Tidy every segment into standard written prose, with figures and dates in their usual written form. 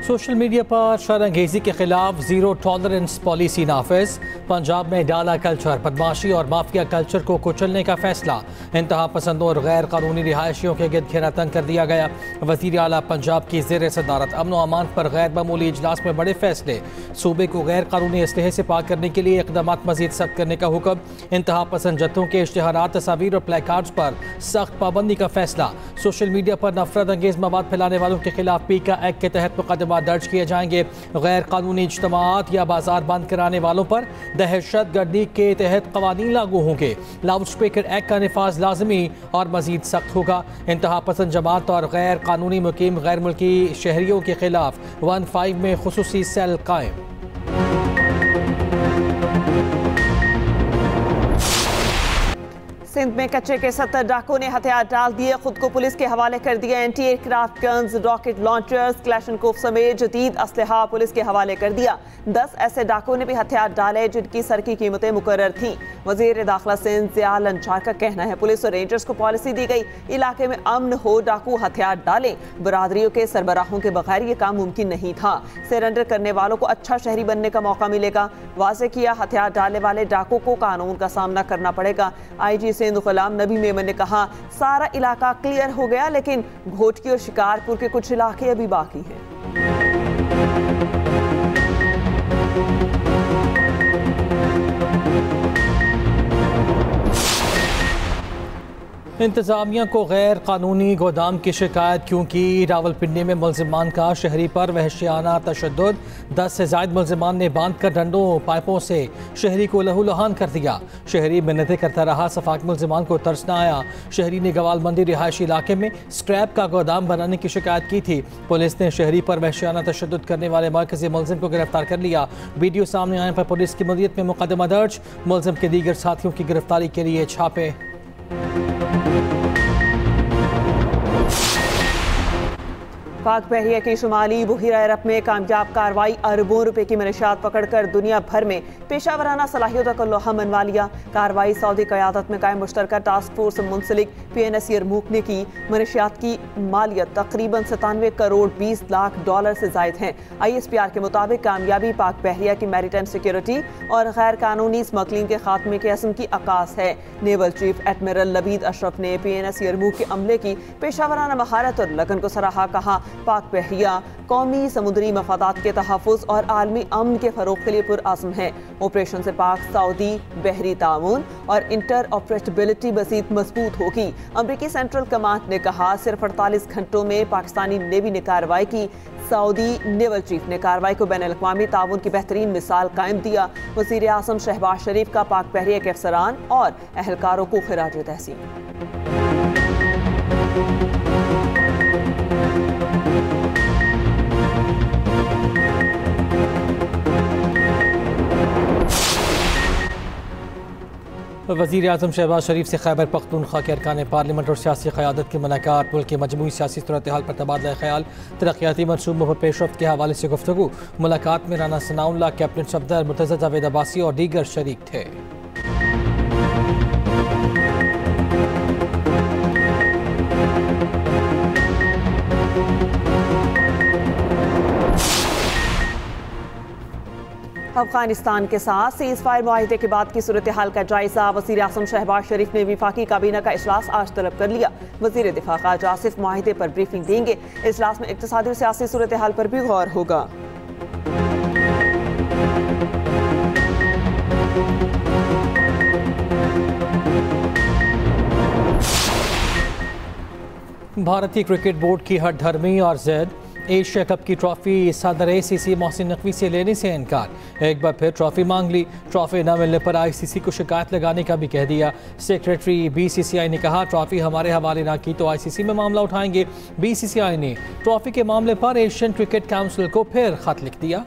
Social media पर शरअंगेज़ी के खिलाफ ज़ीरो टॉलरेंस पॉलिसी नाफिज। पंजाब में डाला कल्चर, बदमाशी और माफिया कल्चर को कुचलने का फैसला। इंतहा पसंदों और गैर कानूनी रिहायशियों के गिरद घेरा तंग कर दिया गया। वज़ीर आला पंजाब की ज़ेर सदारत अमन व अमान पर गैर मामूली इजलास में बड़े फैसले। सूबे को गैर कानूनी असलहे से पाक करने के लिए इक़दाम मज़ीद सख्त करने का हुक्म। इंतहा पसंद जत्थों के इश्तिहारात, तस्वीर और प्लेकार्ड्स पर सख्त पाबंदी का फैसला। सोशल मीडिया पर नफरत अंगेज़ मवाद फैलाने वालों के खिलाफ पीका एक्ट के तहत मुकदमा दर्ज किए जाएंगे। गैर कानूनी इज्तिमाआत या बाजार बंद कराने वालों पर दहशत गर्दी के तहत कवानीन लागू होंगे। लाउड स्पीकर एक्ट का निफाज लाजमी और मजीद सख्त होगा। इंतहा पसंद जमात और गैर कानूनी मुकीम गैर मुल्की शहरियों के खिलाफ 15 में खुसूसी सेल कायम। सिंध में कच्चे के 70 डाकुओं ने हथियार डाल दिए, खुद को पुलिस के हवाले कर दिया। Anti aircraft guns, rocket launchers, Kalashnikov समेत जदीद असलहा पुलिस के हवाले कर दिया। 10 ऐसे डाकुओं ने भी हथियार डाले जिनकी सर की कीमतें मुकर्रर थीं। वजीर दाखिला सिंध ज़िया लंचार का कहना है पुलिस और रेंजर्स को पॉलिसी दी गई, इलाके में अमन हो, डाकू हथियार डालें। बरादरियों के सरबराहों के बगैर ये काम मुमकिन नहीं था। सरेंडर करने वालों को अच्छा शहरी बनने का मौका मिलेगा। वाज़े किया, हथियार डालने वाले डाकू को कानून का सामना करना पड़ेगा। IG सिंध गुलाम नबी मेमन ने कहा, सारा इलाका क्लियर हो गया लेकिन घोटकी और शिकारपुर के कुछ इलाके अभी बाकी हैं। इंतजामिया को गैर कानूनी गोदाम की शिकायत क्योंकि रावलपिंडी में मुलजिमान का शहरी पर वहशियाना तशद्दुद। 10 से ज़ायद मुलजिमान ने बांध कर डंडों पाइपों से शहरी को लहूलुहान कर दिया। शहरी मिन्नतें करता रहा, सफाक मुलजिमान को तरस न आया। शहरी ने गवाल मंदी रिहायशी इलाके में स्क्रैप का गोदाम बनाने की शिकायत की थी। पुलिस ने शहरी पर वहशियाना तशद्दुद करने वाले मरकजी मुलजिम को गिरफ्तार कर लिया। वीडियो सामने आने पर पुलिस की मदीयत में मुकदमा दर्ज। मुलजिम के दीगर साथियों की गिरफ्तारी के लिए छापे। पाक बहरिया की शुमाली बुहिरा अरब में कामयाब कार्रवाई, अरबों रुपए की मनशियात पकड़कर दुनिया भर में पेशावराना सलाहियतों का लोहा मनवा लिया। कार्रवाई सऊदी क़यादत में कायम मुश्तरका टास्क फोर्स से मुंसलिक PNS यरमूक ने की। मनशियात की मालियत तकरीबन 97 करोड़ 20 लाख डॉलर से जायद हैं। ISPR के मुताबिक कामयाबी पाक बहरिया की मैरीटाइम सिक्योरिटी और गैर कानूनी स्मगलिंग के खात्मे के अज़्म की अक्कास है। Naval chief admiral Labid Ashraf ने PNS यरमूक के अमले की पेशावराना महारत और लगन को सराहा। कहा, पाक बहरिया कौमी समुद्री मफादात के तहफ़्फ़ुज़ और आलमी अमन के फ़रोग़ के लिए पुरअज़्म है। ऑपरेशन से पाक सऊदी बहरी ताउन और इंटर ऑपरेटिबिलिटी मज़ीद मजबूत होगी। अमरीकी सेंट्रल कमांड ने कहा, सिर्फ 48 घंटों में पाकिस्तानी नेवी ने कार्रवाई की। सऊदी नेवल चीफ ने कार्रवाई को बैनुल-अक़वामी ताउन की बेहतरीन मिसाल कायम दिया। वज़ीर आज़म शहबाज शरीफ का पाक बहरिया के अफसरान और एहलकारों को खिराज तहसीन। वज़ीर आज़म शहबाज शरीफ से खैबर पख्तूनख्वा के अरकान पार्लियामेंट और सियासी क़यादत की मुलाकात। मुल्क की मजमूई सियासी सूरत हाल पर तबादला ख्याल, तरक्याती मनसूबों पर पेशरफ्त के हवाले से गुफ्तगू। मुलाकात में राना सनाउल्लाह, कैबिनेट सफदर मुर्तज़ा जावेद अब्बासी और दीगर शरीक थे। अफगानिस्तान के साथ सीज़ फायर मुआहिदे के बाद की सूरत हाल का जायजा। वज़ीर आज़म शहबाज शरीफ ने वफाकी काबीना का इजलास आज तलब कर लिया। वज़ीर दिफा ख़ाजा आसिफ मुआहिदे पर ब्रीफिंग देंगे। इजलास में इक़्तिसादी और सियासी सूरत हाल पर भी गौर होगा। भारतीय क्रिकेट बोर्ड की हठधर्मी और ज़िद। एशिया कप की ट्रॉफी सदर ACC मोहसिन नकवी से लेने से इनकार। एक बार फिर ट्रॉफी मांग ली। ट्रॉफी न मिलने पर ICC को शिकायत लगाने का भी कह दिया। सेक्रेटरी BCCI ने कहा, ट्रॉफी हमारे हवाले ना की तो ICC में मामला उठाएंगे। BCCI ने ट्रॉफी के मामले पर एशियन क्रिकेट काउंसिल को फिर खत लिख दिया।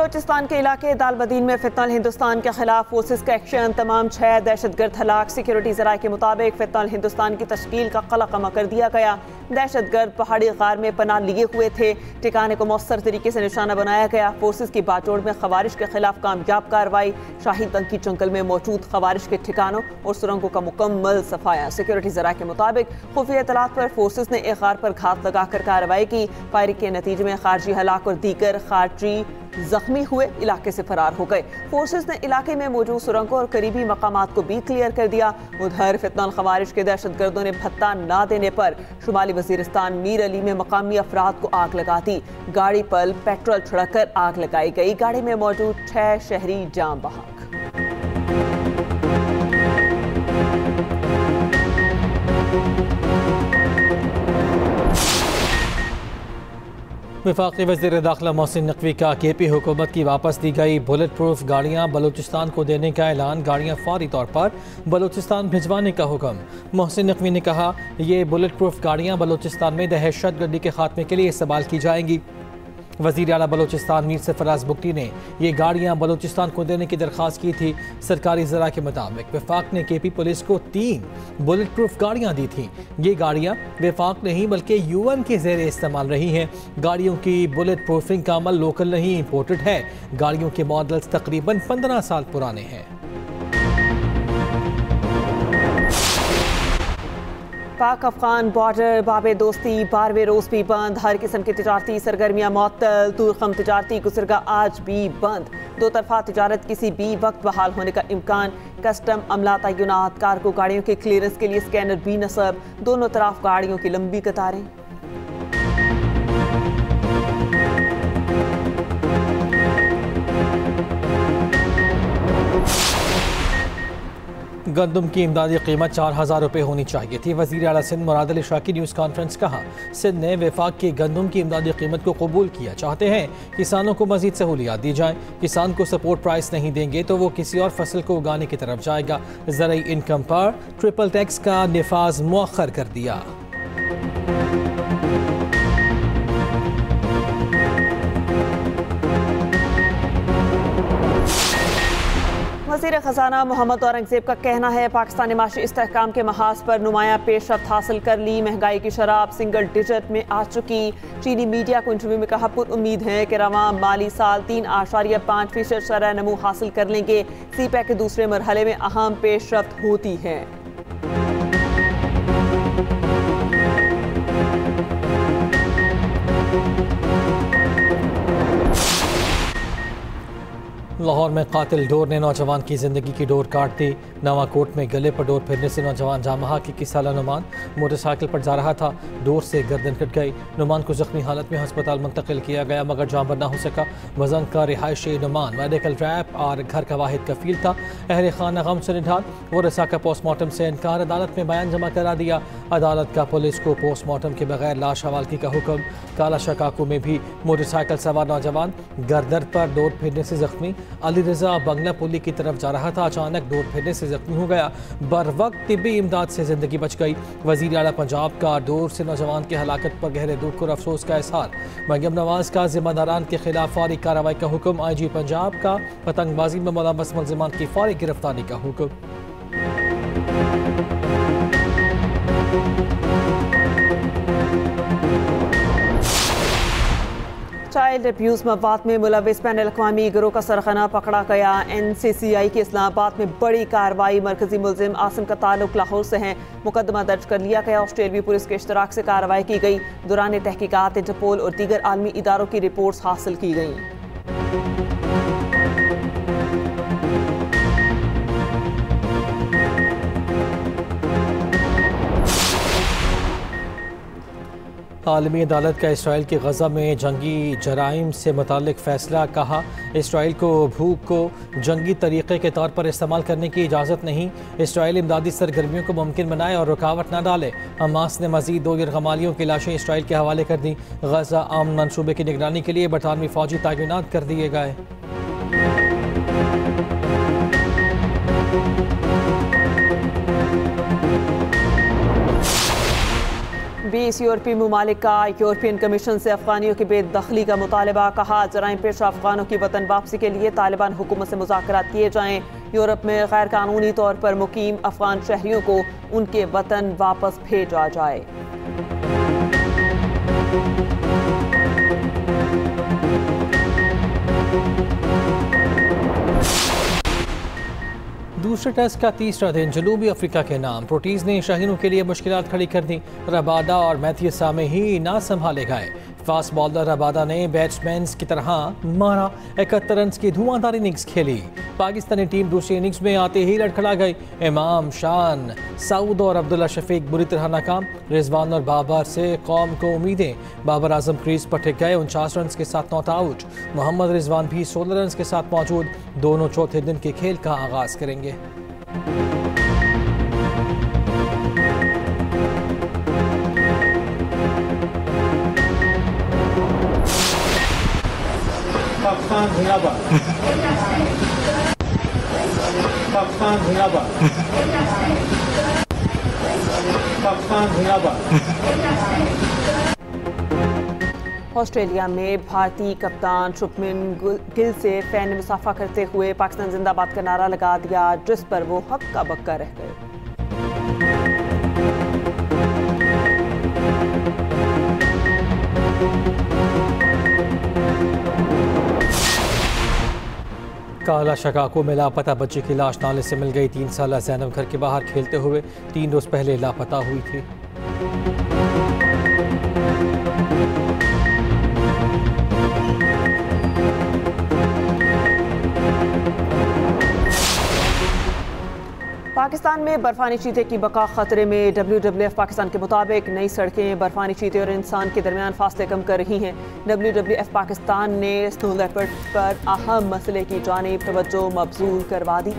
बलोचिस्तान के इलाके दालबदीन में फितनल हिंदुस्तान के खिलाफ फोर्सेस का एक्शन। तमाम 6 दहशतगर्द हलाक। सिक्योरिटी जराये के मुताबिक फितनल हिंदुस्तान की तश्कील का कलकमा कर दिया गया। दहशतगर्द पहाड़ी गार में पनाह लिए हुए थे। ठिकाने को मौसर तरीके से निशाना बनाया गया। फोर्सेस की बातचोड़ में खवारिश के खिलाफ कामयाब कार्रवाई। शाहीद बंग की जंगल में मौजूद खवारिश के ठिकानों और सुरंगों का मुकम्मल सफाया। सिक्योरिटी जराये के मुताबिक खुफिया इतलात पर फोर्सेस ने एक गार पर घात लगाकर कार्रवाई की। फायरिंग के नतीजे में खारजी हलाक और दीगर खारजी जख्मी हुए इलाके से फरार हो गए। फोर्सेस ने इलाके में मौजूद सुरंगों और करीबी मकामात को भी क्लियर कर दिया। उधर फितनल खवारिश के दहशतगर्दों ने भत्ता ना देने पर शुमाली वजीरिस्तान मीर अली में मकामी अफराद को आग लगा दी। गाड़ी पर पेट्रोल छिड़क कर आग लगाई गई। गाड़ी में मौजूद 6 शहरी जाम बहक। वफाकी वज़ीर दाखिला मोहसिन नकवी का KP हुकूमत की वापस दी गई बुलेट प्रूफ गाड़ियाँ बलूचिस्तान को देने का ऐलान। गाड़ियाँ फौरी तौर पर बलूचिस्तान भिजवाने का हुक्म। मोहसिन नकवी ने कहा, ये बुलेट प्रूफ गाड़ियाँ बलूचिस्तान में दहशतगर्दी के खात्मे के लिए इस्तेमाल की जाएंगी। वज़ीर आला बलूचिस्तान मीर सरफराज बुगटी ने ये गाड़ियाँ बलूचिस्तान को देने की दरख्वास्त की थी। सरकारी ज़रा के मुताबिक वफाक ने KP पुलिस को 3 बुलेट प्रूफ गाड़ियाँ दी थीं। ये गाड़ियाँ वफाक नहीं बल्कि UN के ज़ेरे इस्तेमाल रही हैं। गाड़ियों की बुलेट प्रूफिंग का अमल लोकल नहीं इम्पोर्टेड है। गाड़ियों के मॉडल्स तकरीबन 15 साल पुराने हैं। पाक अफगान बॉर्डर बाबे दोस्ती 12वें रोज भी बंद। हर किस्म की तिजारती सरगर्मियां मअतल। तुरखम तिजारती गुज़रगाह आज भी बंद। दो तरफा तिजारत किसी भी वक्त बहाल होने का इम्कान। कस्टम अमला तय्युनात। कारगो गाड़ियों के क्लियरेंस के लिए स्कैनर भी नस्ब। दोनों तरफ गाड़ियों की लंबी कतारें। गंदम की इमदादी कीमत 4000 रुपये होनी चाहिए थी। वज़ीर आला सिंध मुराद अली शाह की न्यूज़ कॉन्फ्रेंस। कहा, सिंध ने वफाक की गंदम की इमदादी कीमत को कबूल किया। चाहते हैं किसानों को मजीद सहूलियात दी जाएँ। किसान को सपोर्ट प्राइस नहीं देंगे तो वो किसी और फसल को उगाने की तरफ जाएगा। ज़राई इनकम पर ट्रिपल टैक्स का निफाज मुअख्खर कर दिया। वज़ीर ख़जाना मोहम्मद औरंगज़ेब का कहना है, पाकिस्तान ने माशी इस्तेहकाम के महाज पर नुमाया पेशरफ्त हासिल कर ली। महंगाई की शराब सिंगल डिजिट में आ चुकी। चीनी मीडिया को इंटरव्यू में कहा, पुर उम्मीद है कि रवां माली साल 3.5% शरह नमू हासिल कर लेंगे। CPEC के दूसरे मरहले में अहम पेशरफ्त होती है। लाहौर में कातिल डोर ने नौजवान की ज़िंदगी की डोर काट दी। नवाकोट में गले पर डोर फिरने से नौजवान जामहा की 21 साला नुमान मोटरसाइकिल पर जा रहा था। डोर से गर्दन कट गई। नुमान को जख्मी हालत में अस्पताल मुंतकिल किया गया मगर जान बर ना हो सका। वजन का रिहायशी नुमान मेडिकल रैप और घर का वाहिद कफील था। अहल खाना गम से निढाल। वो रसा का पोस्टमार्टम से इनकार। अदालत में बयान जमा करा दिया। अदालत का पुलिस को पोस्टमार्टम के बगैर लाश हवालगी का हुक्म। काला शकाकू में भी मोटरसाइकिल सवार नौजवान गर्दन पर डोर फिरने से जख्मी। अली रजा बंगला पुली की तरफ जा रहा था। अचानक डोर फिरने से जख्मी हो गया। बर वक्त तिब्बी इमदाद से जिंदगी बच गई। वज़ीर आला पंजाब का डोर से नौजवान की हलाकत पर गहरे दुख और अफसोस का इजहार। मरियम नवाज का जिम्मेदारान के खिलाफ फौरी कार्रवाई का हुक्म। IG पंजाब का पतंगबाजी में मुलव्वस मुल्ज़िमान की फौरी गिरफ्तारी का हुक्म। चाइल्ड अब्यूज़ मवाद में मुलव्वस बैन अल-अक़वामी गिरोह का सरगना पकड़ा गया। NCCI की इस्लामाबाद में बड़ी कार्रवाई। मरकजी मुल्ज़िम आसिम का ताल्लुक लाहौर से है। मुकदमा दर्ज कर लिया गया। ऑस्ट्रेलियाई पुलिस के इश्तराक से कार्रवाई की गई। दौरान तहकीकात इंटरपोल और दीगर आलमी इदारों की रिपोर्ट्स हासिल की गई। आलमी अदालत का इसराइल की गज़ा में जंगी जराइम से मुताल्लिक फ़ैसला। कहा, इसराइल को भूख को जंगी तरीक़े के तौर पर इस्तेमाल करने की इजाज़त नहीं। इसराइल इमदादी सरगर्मियों को मुमकिन बनाए और रुकावट न डाले। हमास ने मज़ीद 2 यरगमालियों की लाशें इसराइल के हवाले कर दी। गज़ा अमन मनसूबे की निगरानी के लिए बरतानवी फ़ौजी तैनात कर दिए गए। 20 यूरोपीय ममालिक का यूरोपियन कमीशन से अफगानियों की बेदखली का मुतालबा। कहा जराइम पेश अफगानों की वतन वापसी के लिए तालिबान हुकूमत से मुज़ाकरात किए जाएं। यूरोप में गैर कानूनी तौर पर मुकीम अफगान शहरियों को उनके वतन वापस भेजा जाए। दूसरे टेस्ट का तीसरा दिन जनूबी अफ्रीका के नाम। प्रोटीज ने शाहीनों के लिए मुश्किलात खड़ी कर दी। रबादा और मैथ्यू सामे ही ना संभाले गए। फास्ट बॉलर रबादा ने बैट्समैन की तरह मारा। 71 रन की धुआंधार इनिंग्स खेली। पाकिस्तानी टीम दूसरी इनिंग्स में आते ही लड़खड़ा गई। इमाम, शान, सऊद और अब्दुल्ला शफीक बुरी तरह नाकाम। रिजवान और बाबर से कौम को उम्मीदें। बाबर आजम क्रीज पर टिक गए। 49 रन के साथ नॉट आउट। मोहम्मद रिजवान भी 16 रन के साथ मौजूद। दोनों चौथे दिन के खेल का आगाज करेंगे। पाकिस्तान जिंदाबाद। पाकिस्तान जिंदाबाद। पाकिस्तान जिंदाबाद। ऑस्ट्रेलिया में भारतीय कप्तान शुभमन गिल से फैन ने मुसाफा करते हुए पाकिस्तान जिंदाबाद का नारा लगा दिया, जिस पर वो हक्का बक्का रह गए। काला शकाको में लापता बच्ची की लाश नाले से मिल गई। 3 साला ज़ैनब घर के बाहर खेलते हुए 3 रोज पहले लापता हुई थी। पाकिस्तान में बर्फानी चीते की बका खतरे में। WWF पाकिस्तान के मुताबिक नई सड़कें बर्फानी चीते और इंसान के दरमियान फासले कम कर रही हैं। WWF पाकिस्तान ने स्नो लेपर्ड पर अहम मसले की जानिब तवज्जो मबजूल करवा दी।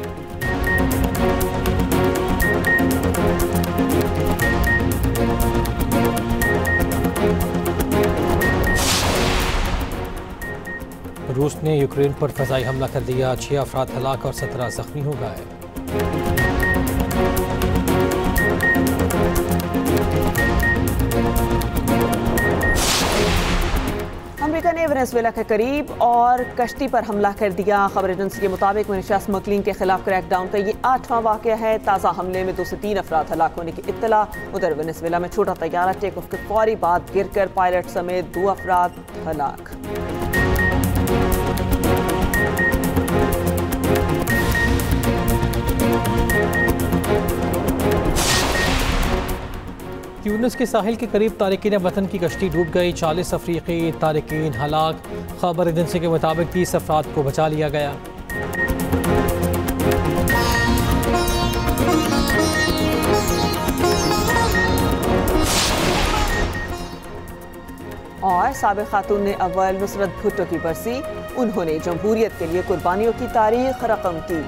रूस ने यूक्रेन पर फ़ज़ाई हमला कर दिया। 6 अफराद हलाक और 17 जख्मी हो गए। अमेरिका ने वेनेजुएला के करीब और कश्ती पर हमला कर दिया। खबर एजेंसी के मुताबिक मनीषा स्मगलिंग के खिलाफ क्रैकडाउन का ये 8वां वाक़या है। ताज़ा हमले में 2 से 3 अफराद हलाक होने की इत्तला। उधर वेनेजुएला में छोटा तैयारा टेक ऑफ के फौरी बाद गिरकर पायलट समेत 2 अफराद हलाक। ट्यूनिस के साहिल के करीब तारिकीन वतन की कश्ती डूब गई। 40 अफ्रीकी तारिकीन हलाक। खबर एजेंसी के मुताबिक 30 अफराद को बचा लिया गया। और साबिक़ खातून ने अव्वल नुसरत भुट्टो की बरसी। उन्होंने जमहूरियत के लिए कुर्बानियों की तारीख रकम की।